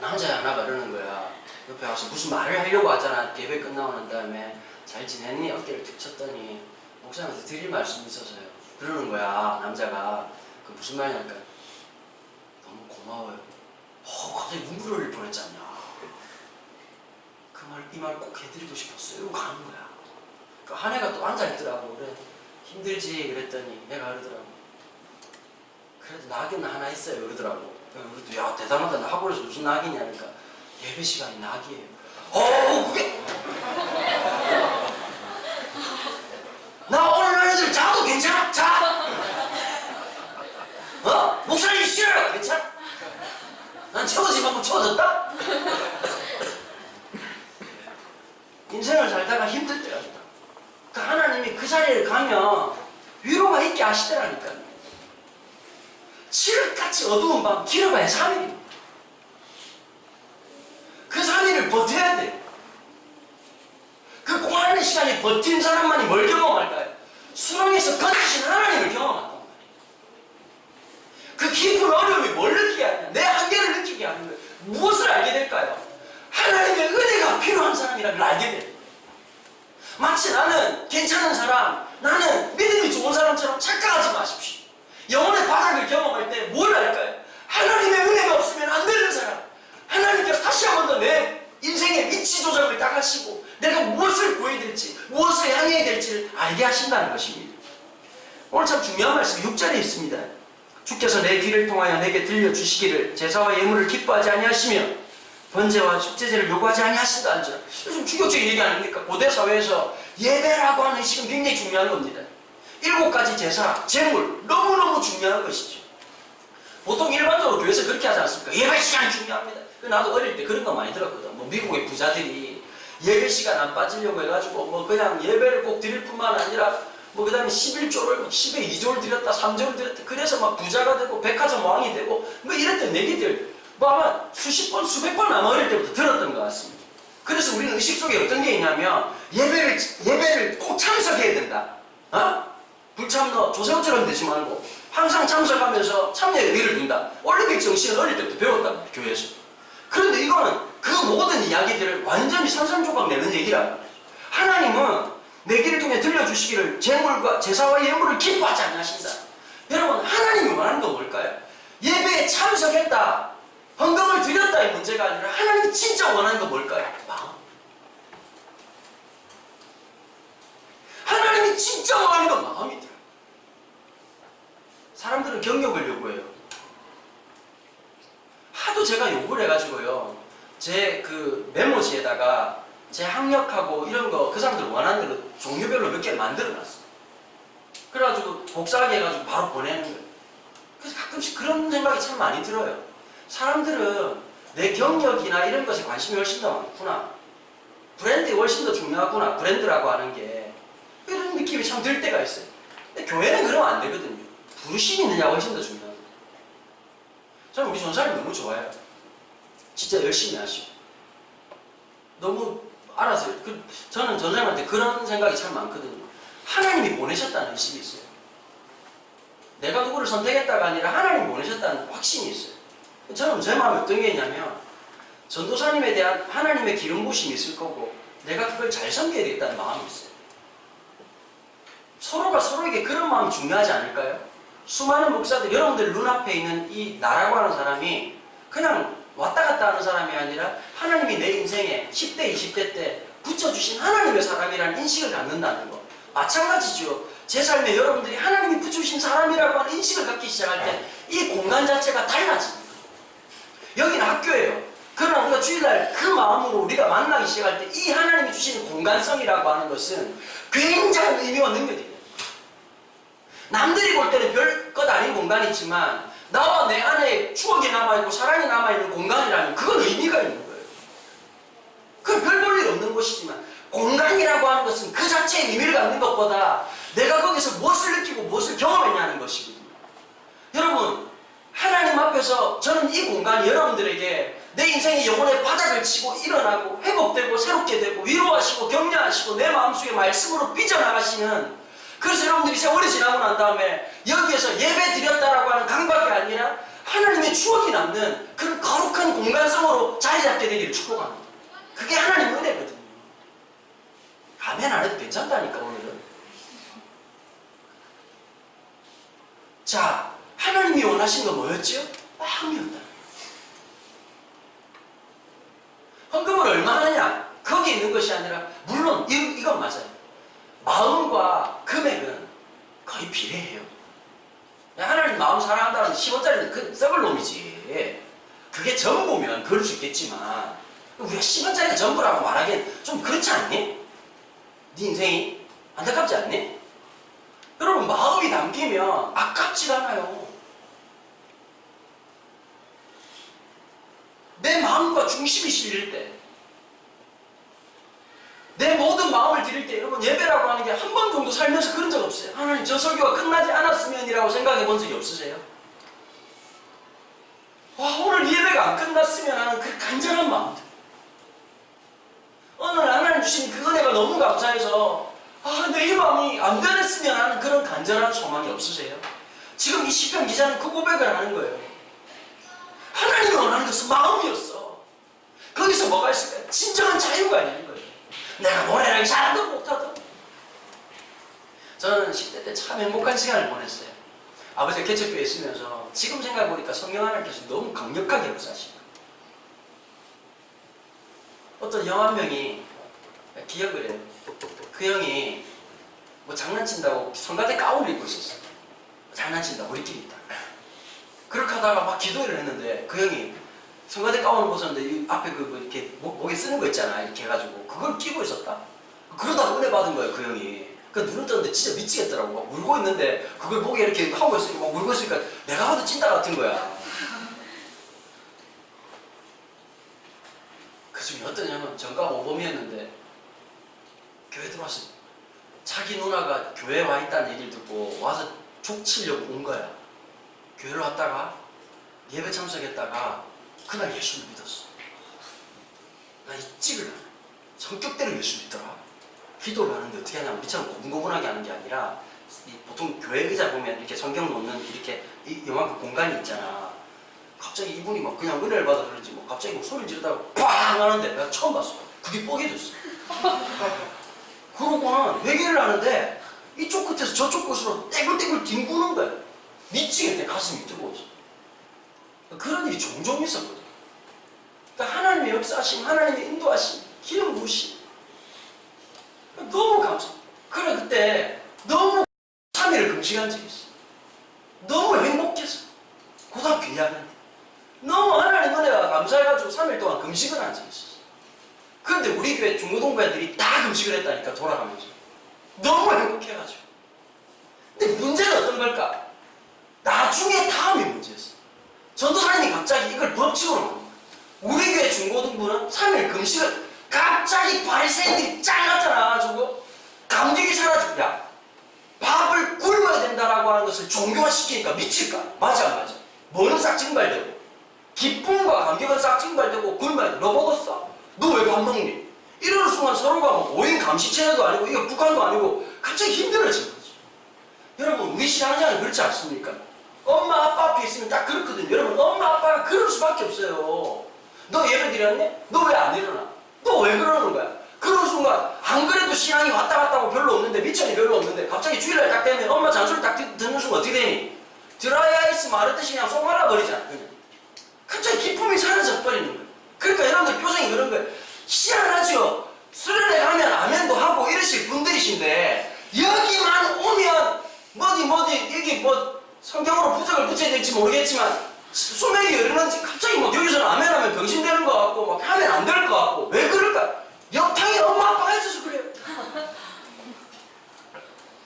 Speaker 2: 남자 하나가 그러는 거야. 옆에 와서 무슨 말을 하려고 하잖아. 예배 끝나고 난 다음에 잘 지냈니? 어깨를 툭 쳤더니 목사님한테 드릴 말씀이 있어서요. 그러는 거야. 남자가. 그 무슨 말이냐니까 너무 고마워요. 갑자기 눈물 흘릴 뻔했잖냐. 이 말 꼭 해드리고 싶었어요. 이러고 가는 거야. 그 한 애가 또 앉아있더라고. 그래 힘들지 그랬더니 애가 그러더라고. 그래도 낙은 하나 있어요. 그러더라고. 우리도 야 대단하다. 나 학원에서 무슨 낙이냐. 그러니까 예배 시간이 낙이에요. 그게 나 오늘 너희들 자도 괜찮아? 자! 목사님 싫어요. 괜찮아? 난 채워질 만큼 채워졌다? 인생을 살다가 힘들 때가 있다. 그 하나님이 그 자리에 가면 위로가 있게 하시더라니까요. 칠흑같이 어두운 밤 길어봐야 3일입니다. 그 3일을 버텨야 돼요. 그 고난의 시간에 버틴 사람만이 뭘 경험할까요? 수렁에서 건지신 하나님을 경험한단 말이에요. 그 깊은 어려움이 뭘 느끼게 하냐? 내 한계를 느끼게 하는 거예요. 무엇을 알게 될까요? 하나님의 은혜가 필요한 사람이라는 걸 알게 돼요. 마치 나는 괜찮은 사람, 나는 믿음이 좋은 사람처럼 착각하지 마십시오. 영혼의 바닥을 경험할 때 뭘 알까요? 하나님의 은혜가 없으면 안 되는 사람. 하나님께서 다시 한 번 더 내 인생의 위치 조작을 딱 하시고 내가 무엇을 구해야 될지, 무엇을 향해야 될지를 알게 하신다는 것입니다. 오늘 참 중요한 말씀 6절에 있습니다. 주께서 내 귀를 통하여 내게 들려주시기를 제사와 예물을 기뻐하지 아니하시며 번제와 축제제를 요구하지 아니하신다는 점. 좀 충격적인 얘기 아닙니까? 고대 사회에서 예배라고 하는 식은 굉장히 중요한 겁니다. 7가지 제사, 제물 너무너무 중요한 것이죠. 보통 일반적으로 교회에서 그렇게 하지 않습니까? 예배 시간이 중요합니다. 나도 어릴 때 그런 거 많이 들었거든. 미국의 부자들이 예배 시간 안 빠지려고 해가지고 그냥 예배를 꼭 드릴 뿐만 아니라 그 다음에 11조를 10에 2조를 드렸다 3조를 드렸다. 그래서 막 부자가 되고 백화점 왕이 되고 이랬던 얘기들 아마 수십 번 수백 번 아마 어릴 때부터 들었던 것 같습니다. 그래서 우리는 의식 속에 어떤 게 있냐면 예배를 꼭 참석해야 된다. 불참너 조세호처럼 되지 말고 항상 참석하면서 참여의 의미를 둔다. 올림픽 정신을 어릴 때부터 배웠단 말이에요. 교회에서. 그런데 이거는 그 모든 이야기들을 완전히 산산조각 내는 얘기라. 하나님은 내 길을 통해 들려주시기를 제물과 제사와 예물을 기뻐하지 않으신다. 여러분 하나님이 원하는 건 뭘까요? 예배에 참석했다, 헌금을 드렸다의 문제가 아니라 하나님이 진짜 원하는 건 뭘까요? 마음. 하나님이 진짜 원하는 건 마음이더라. 사람들은 경력을 요구해요. 하도 제가 요구를 해가지고요, 제 그 메모지에다가 제 학력하고 이런 거 그 사람들 원하는 대로 종류별로 몇 개 만들어놨어요. 그래가지고 복사하게 해가지고 바로 보내는 거예요. 그래서 가끔씩 그런 생각이 참 많이 들어요. 사람들은 내 경력이나 이런 것에 관심이 훨씬 더 많구나. 브랜드가 훨씬 더 중요하구나. 브랜드라고 하는 게. 이런 느낌이 참 들 때가 있어요. 근데 교회는 그러면 안 되거든요. 부르심이 있느냐가 훨씬 더 중요해요. 저는 우리 전사님 너무 좋아해요. 진짜 열심히 하시고. 너무 알아서. 저는 전사님한테 그런 생각이 참 많거든요. 하나님이 보내셨다는 의식이 있어요. 내가 누구를 선택했다가 아니라 하나님이 보내셨다는 확신이 있어요. 저는 제 마음이 어떤 게 있냐면 전도사님에 대한 하나님의 기름 부심이 있을 거고 내가 그걸 잘 섬겨야 되겠다는 마음이 있어요. 서로가 서로에게 그런 마음이 중요하지 않을까요? 수많은 목사들, 여러분들 눈앞에 있는 이 나라고 하는 사람이 그냥 왔다 갔다 하는 사람이 아니라 하나님이 내 인생에 10대, 20대 때 붙여주신 하나님의 사람이라는 인식을 갖는다는 거. 마찬가지죠. 제 삶에 여러분들이 하나님이 붙여주신 사람이라고 하는 인식을 갖기 시작할 때 이 공간 자체가 달라집니다. 여기는 학교예요. 그러나 우리가 주일날 그 마음으로 우리가 만나기 시작할 때 이 하나님이 주시는 공간성이라고 하는 것은 굉장한 의미와 능력이 돼요. 남들이 볼 때는 별 것 아닌 공간이지만 나와 내 안에 추억이 남아있고 사랑이 남아있는 공간이라면 그건 의미가 있는 거예요. 그건 별 볼 일 없는 것이지만 공간이라고 하는 것은 그 자체의 의미를 갖는 것보다 내가 거기서 무엇을 느끼고 무엇을 경험했냐는 것이거든요. 여러분, 하나님 앞에서 저는 이 공간이 여러분들에게 내 인생의 영혼의 바닥을 치고 일어나고 회복되고 새롭게 되고 위로하시고 격려하시고 내 마음속에 말씀으로 빚어나가시는, 그래서 여러분들이 세월이 지나고 난 다음에 여기에서 예배 드렸다라고 하는 강박이 아니라 하나님의 추억이 남는 그런 거룩한 공간성으로 자리 잡게 되기를 축복합니다. 그게 하나님의 은혜거든요. 아멘 안 해도 괜찮다니까 오늘은. 자, 하나님이 원하신 건 뭐였지요? 마음이었다. 헌금을 얼마 하느냐? 거기에 있는 것이 아니라, 물론 이건 맞아요. 마음과 금액은 거의 비례해요. 하나님 마음 사랑한다는 10원짜리는 그 썩을 놈이지. 그게 전부면 그럴 수 있겠지만 우리가 10원짜리가 전부라고 말하기엔 좀 그렇지 않니? 네 인생이 안타깝지 않니? 여러분, 마음이 남기면 아깝지 않아요. 내 마음과 중심이 실릴 때, 내 모든 마음을 드릴 때, 여러분, 예배라고 하는 게 한 번 정도 살면서 그런 적 없어요. 하나님, 저 설교가 끝나지 않았으면이라고 생각해 본 적이 없으세요? 와, 오늘 예배가 안 끝났으면 하는 그 간절한 마음들. 오늘 하나님 주신 그 은혜가 너무 감사해서 내 이 마음이 안 변했으면 하는 그런 간절한 소망이 없으세요? 지금 이 시편 기자는 그 고백을 하는 거예요. 하나님이 원하는 것은 마음이었어. 거기서 뭐가 있을까요? 진정한 자유가 있는 거예요. 내가 노래를 잘하든 못하든. 저는 10대 때 참 행복한 시간을 보냈어요. 아버지가 개척교회에 있으면서 지금 생각해보니까 성령 하나님께서 너무 강력하게 역사하시고, 어떤 형 한 명이 기억을 해요. 그 형이 뭐 장난친다고 성가대 가운을 입고 있었어요. 장난친다, 우리끼리 있다. 그렇게 하다가 막 기도를 했는데 그 형이 성가대 가운을 벗었는데 이 앞에 이렇게 목에 쓰는 거 있잖아, 이렇게 해가지고 그걸 끼고 있었다. 그러다가 은혜 받은 거예요, 그 형이. 그 눈을 떴는데 진짜 미치겠더라고. 막 울고 있는데 그걸 목에 이렇게 하고 있으니까 막 울고 있으니까 내가 봐도 찐따 같은 거야. 그 중에 어떤 형은 전과 모범이었는데 교회 들어왔어. 자기 누나가 교회에 와 있다는 얘기를 듣고 와서 족치려고 온 거야. 교회를 왔다가 예배 참석했다가 그날 예수를 믿었어. 나 잊지를 않아. 성격대로 예수 믿더라. 기도를 하는데 어떻게 하냐면 우리처럼 고분고분하게 하는 게 아니라, 보통 교회 의자 보면 이렇게 성경 놓는 이렇게 요만큼 공간이 있잖아. 갑자기 이분이 막 그냥 은혜를 받아 그런지 뭐 갑자기 뭐 소리를 지르다가 팡 하는데 내가 처음 봤어. 그게 뻐개졌어. 그러고는 회개를 하는데 이쪽 끝에서 저쪽 끝으로 떼굴떼굴 뒹구는 거야. 미치겠네. 가슴이 뜨거워서. 그런 일이 종종 있었거든. 그러니까 하나님의 역사하심, 하나님의 인도하심, 기름 부으심, 너무 감사. 그래, 그때 너무 3일을 금식한 적이 있어. 너무 행복해서. 고등학교 2학년 너무 하나님 은혜가 감사해가지고 3일 동안 금식을 한 적이 있었어. 그런데 우리 교회 중고등부 애들이 다 금식을 했다니까, 돌아가면서. 너무 행복해가지고. 근데 문제는 어떤 걸까? 나중에 다음이 문제였어. 전도사님이 갑자기 이걸 법칙으로 만든 거야. 우리 교회 중고등부는 3일 금식을 갑자기 바리새인들이 짱 나타나가지고 감격이 사라지고 야 밥을 굶어야 된다라고 하는 것을 종교화시키니까 미칠까? 맞아 안 맞아? 뭐는 싹 증발되고 기쁨과 감격은 싹 증발되고 굶어야 돼. 너 먹었어? 너 왜 밥 먹니? 이러는 순간 서로가 뭐 5인 감시체제도 아니고 이게 북한도 아니고 갑자기 힘들어진 거지. 여러분 우리 신앙생활은 그렇지 않습니까? 엄마 아빠 앞에 있으면 딱 그렇거든요. 여러분 엄마 아빠가 그럴 수밖에 없어요. 너 예를 들었네? 너 왜 안 일어나? 너 왜 그러는 거야? 그런 순간 안 그래도 신앙이 왔다 갔다 하고 별로 없는데 미천이 별로 없는데 갑자기 주일날 딱 되면 엄마 잔소리 딱 듣는 순간 어떻게 되니? 드라이 아이스 마르듯이 그냥 속 말아버리잖아. 그냥. 갑자기 기쁨이 사라져 버리는 거야. 그러니까 여러분들 표정이 그런 거예요. 희한하죠? 수련회 가면 아멘도 하고 이러실 분들이신데 여기만 오면 뭐디 여기 뭐 성경으로 부적을 붙여야 될지 모르겠지만 소맥이 열리는지 갑자기 뭐 여기서는 아멘하면 병신되는 것 같고 막 하면 안 될 것 같고 왜 그럴까? 옆탕에 엄마 아빠가 있어서 그래요.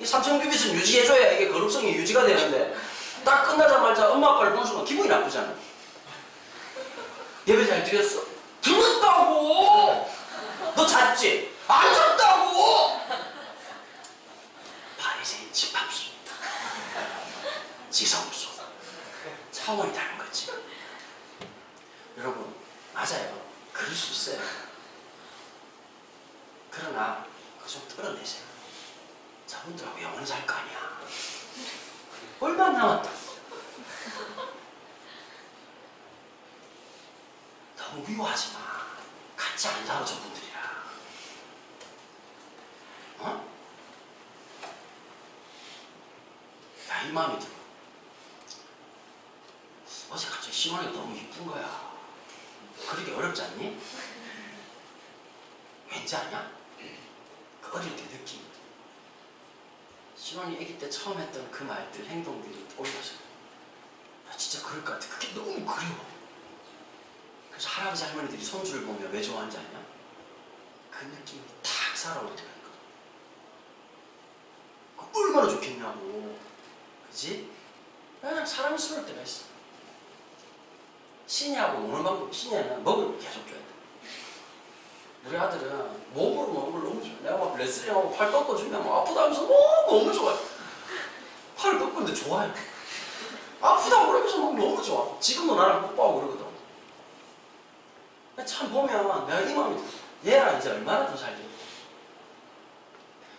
Speaker 2: 이 삼천규빗은 유지해줘야 이게 거룩성이 유지가 되는데 딱 끝나자마자 엄마 아빠를 보는 순간 기분이 나쁘잖아. 예배 잘 드렸어? 들었다고! 너 잤지? 안 잤다고! 바리새인 집합수입니다. 지성수. 차원이 다른 거지. 여러분, 맞아요. 그럴 수 있어요. 그러나, 그거 좀 뚫어내세요. 저분들하고 영원히 살 거 아니야. 얼마 남았다. 너무 미워하지 마. 같이 안 살아, 저분들이랑. 어? 야, 이 마음이 들어. 어제 갑자기 시원이가 너무 이쁜 거야. 그러기 어렵지 않니? 왠지 아냐? 그 어릴 때 느낌. 시원이 아기 때 처음 했던 그 말들, 행동들이 떠올라서 나 진짜 그럴 것 같아. 그게 너무 그리워. 그래서 할아버지 할머니들이 손주를 보면 왜 좋아하는지 아냐? 그 느낌이 탁 살아올 때가 있거든. 그 얼마나 좋겠냐고. 그지? 그냥 사랑스러울 때가 있어. 신이하고 노는 방법, 신이는 먹을 계속 줘야 돼. 우리 아들은 몸으로 먹는 걸 너무 좋아해. 내가 막 레슬링하고 팔 꺾어주면 막 아프다 하면서 너무 좋아해. 팔을 꺾는데 좋아해. 아프다고 그러면서 막 너무 좋아. 지금도 나랑 뽀뽀하고 그러거든. 참 보면 내가 이 마음이 들어. 얘랑 이제 얼마나 더 살지?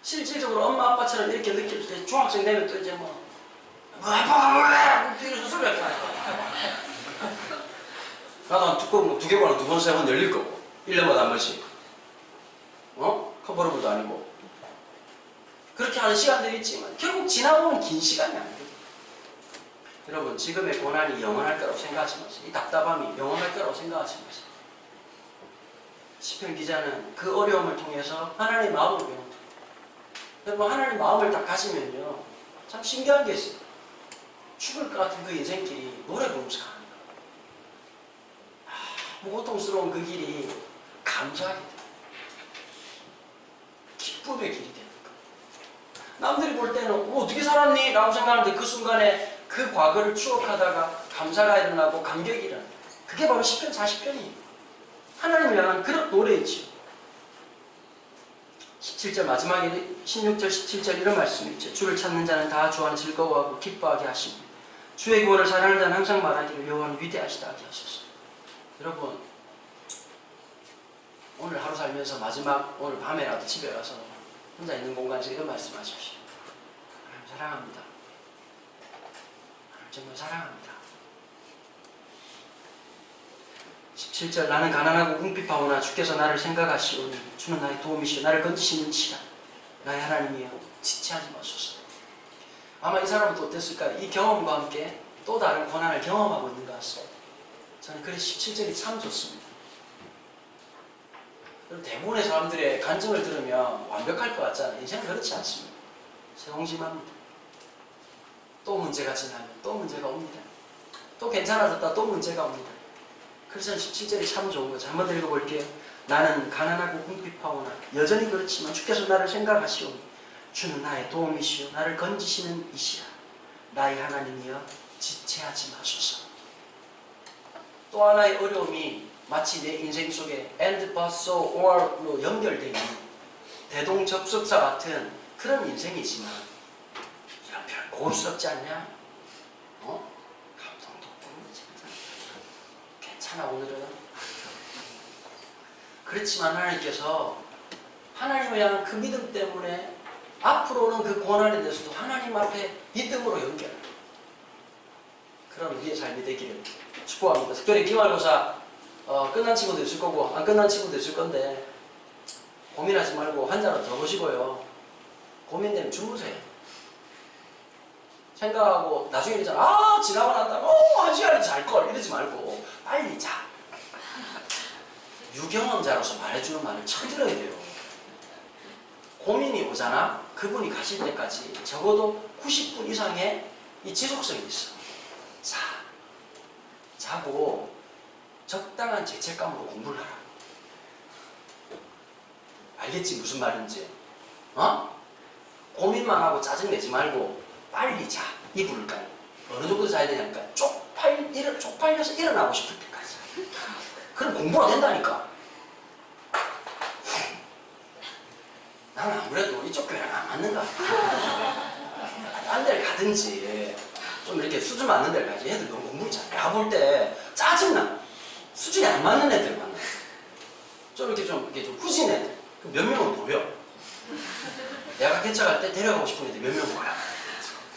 Speaker 2: 실질적으로 엄마 아빠처럼 이렇게 느낄 때 중학생 되면 또 이제 뭐 아빠 이러면서 소리가 나. 나도 한 두꺼운 두 개만 두 번, 세 번 열릴 거고 1년마다 한 번씩. 어? 컨버러블도 아니고. 그렇게 하는 시간들이 있지만 결국 지나보면 긴 시간이 안 돼. 여러분 지금의 고난이 영원할 거라고 생각하지 마세요. 이 답답함이 영원할 거라고 생각하지 마세요. 시편 기자는 그 어려움을 통해서 하나님의 마음을 배웁니다. 여러분 하나님의 마음을 딱 가지면요 참 신기한 게 있어요. 죽을 것 같은 그 인생길이 노래 부르면서 가는 거예요. 고통스러운 그 길이 감사하게 돼요. 기쁨의 길이 되는 거예요. 남들이 볼 때는 어떻게 살았니? 라고 생각하는데 그 순간에 그 과거를 추억하다가 감사가 일어나고 감격이 일어나요. 그게 바로 시편 40편이에요. 하나님을 향한 그런 노래이지요. 17절 마지막에 16절 17절 이런 말씀이 있죠. 주를 찾는 자는 다 주 안에 즐거워하고 기뻐하게 하시고 주의 구원을 사랑하는 자는 항상 말하기를 여호와는 위대하시다 하게 하소서. 여러분 오늘 하루 살면서 마지막 오늘 밤에라도 집에 가서 혼자 있는 공간에서 이런 말씀하십시오. 하나님 사랑합니다. 하나님 정말 사랑합니다. 17절 나는 가난하고 궁핍하오나 주께서 나를 생각하시오니 주는 나의 도움이시오 나를 건지시는 이시라 나의 하나님이여 지체하지 마소서. 아마 이 사람은 또 어땠을까요? 이 경험과 함께 또 다른 고난을 경험하고 있는 것 같습니다. 저는 그래서 17절이 참 좋습니다. 대부분의 사람들의 간증을 들으면 완벽할 것 같잖아요. 인생은 그렇지 않습니다. 새옹심합니다. 또 문제가 지나면 또 문제가 옵니다. 또 괜찮아졌다 또 문제가 옵니다. 그래서 17절이 참 좋은 거죠. 한번 더 읽어볼게요. 나는 가난하고 궁핍하오나 여전히 그렇지만 주께서 나를 생각하시오니 주는 나의 도움이시오 나를 건지시는 이시라 나의 하나님이여 지체하지 마소서. 또 하나의 어려움이 마치 내 인생 속에 and but so or로 연결되어 있는 대동접속사 같은 그런 인생이지만 이런 표현 고급스럽지 않냐? 감동 돋고 진짜 괜찮아 오늘은. 그렇지만 하나님께서 하나님을 향한 그 믿음 때문에 앞으로 오는 그 고난에 대해서도 하나님 앞에 믿음으로 연결. 그런 우리의 삶이 되기를 축복합니다. 특별히 기말고사 끝난 친구도 있을 거고 안 끝난 친구도 있을 건데 고민하지 말고 한 잔을 더 보시고요. 고민되면 주무세요. 생각하고 나중에 이러잖아. 지나고 난다고 1시간이 잘걸 이러지 말고 빨리 자. 유경험자로서 말해주는 말을 쳐들어야 돼요. 고민이 오잖아. 그분이 가실 때까지 적어도 90분 이상의 이 지속성이 있어. 자고 적당한 죄책감으로 공부를 하라. 알겠지 무슨 말인지? 고민만 하고 짜증내지 말고 빨리 자. 이불을 깔고 어느 정도 자야 되냐니까 쪽팔려서 일어나고 싶을 때까지. 그럼 공부가 된다니까. 나는 아무래도 이쪽 교회랑 안 맞는 것 같아. 딴 데를 가든지 좀 이렇게 수준 맞는 데를 가지. 애들 너무 공부를 잘. 내가 볼 때 짜증나. 수준이 안 맞는 애들 만나. 좀 이렇게 좀 후진 애들. 몇 명은 보여. 내가 개척할 때 데려가고 싶은 애들 몇 명 보여.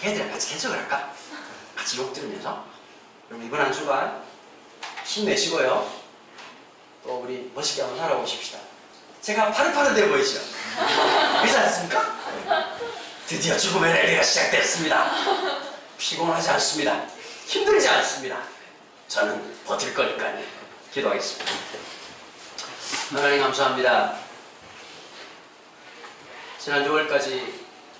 Speaker 2: 걔들이랑 같이 개척을 할까? 같이 욕 들으면서. 여러분 이번 한 주간 힘내시고요. 또 우리 멋있게 한번 살아보십시다. 제가 파릇파릇해 보이죠? 그렇지 않습니까? 드디어 죽음의 랠리가 시작됐습니다. 피곤하지 않습니다. 힘들지 않습니다. 저는 버틸 거니까요. 기도하겠습니다. 하나님 감사합니다. 지난 6월까지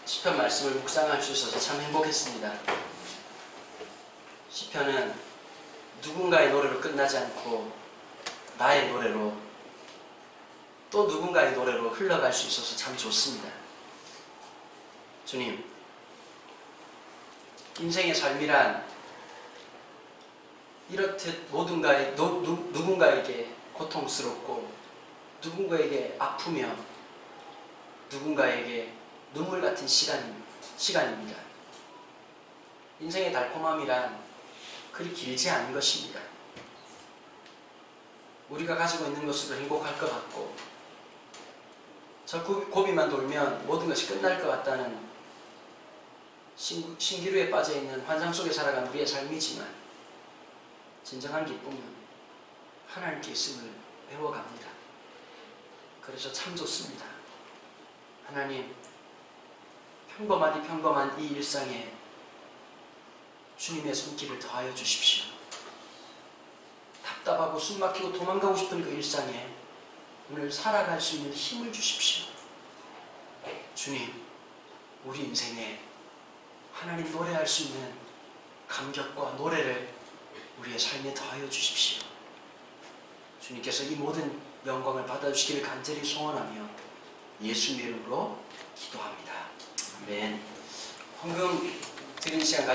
Speaker 2: 시편 말씀을 묵상할 수 있어서 참 행복했습니다. 시편은 누군가의 노래로 끝나지 않고 나의 노래로 또 누군가의 노래로 흘러갈 수 있어서 참 좋습니다. 주님, 인생의 삶이란 이렇듯 누군가에게 고통스럽고 누군가에게 아프며 누군가에게 눈물 같은 시간입니다. 인생의 달콤함이란 그리 길지 않은 것입니다. 우리가 가지고 있는 것으로 행복할 것 같고 저 고비만 돌면 모든 것이 끝날 것 같다는 신기루에 빠져있는 환상 속에 살아가는 우리의 삶이지만 진정한 기쁨은 하나님께 있음을 배워갑니다. 그래서 참 좋습니다. 하나님, 평범한 이 일상에 주님의 손길을 더하여 주십시오. 답답하고 숨막히고 도망가고 싶은 그 일상에 오늘 살아갈 수 있는 힘을 주십시오. 주님, 우리 인생에 하나님 노래할 수 있는 감격과 노래를 우리의 삶에 더하여 주십시오. 주님께서 이 모든 영광을 받아주시기를 간절히 소원하며 예수님의 이름으로 기도합니다. 아멘. 헌금 드리는 시간